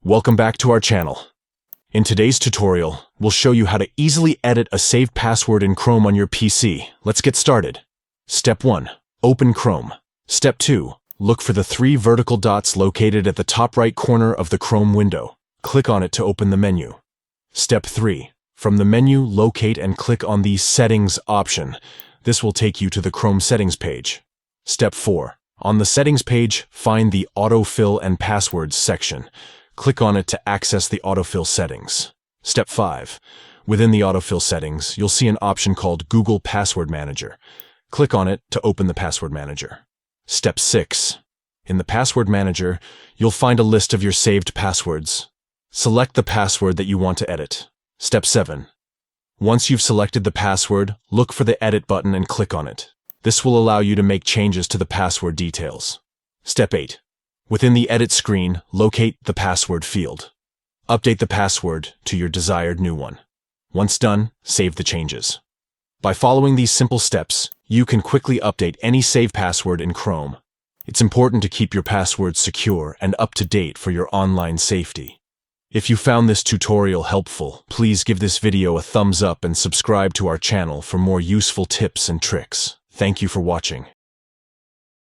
Welcome back to our channel. In today's tutorial, we'll show you how to easily edit a saved password in Chrome on your PC. Let's get started. Step 1. Open Chrome. Step 2. Look for the 3 vertical dots located at the top right corner of the Chrome window. Click on it to open the menu. Step 3. From the menu, locate and click on the Settings option. This will take you to the Chrome Settings page. Step 4. On the Settings page, find the Autofill and Passwords section. Click on it to access the autofill settings. Step 5. Within the autofill settings, you'll see an option called Google Password Manager. Click on it to open the Password Manager. Step 6. In the Password Manager, you'll find a list of your saved passwords. Select the password that you want to edit. Step 7. Once you've selected the password, look for the Edit button and click on it. This will allow you to make changes to the password details. Step 8. Within the Edit screen, locate the password field. Update the password to your desired new one. Once done, save the changes. By following these simple steps, you can quickly update any saved password in Chrome. It's important to keep your passwords secure and up to date for your online safety. If you found this tutorial helpful, please give this video a thumbs up and subscribe to our channel for more useful tips and tricks. Thank you for watching.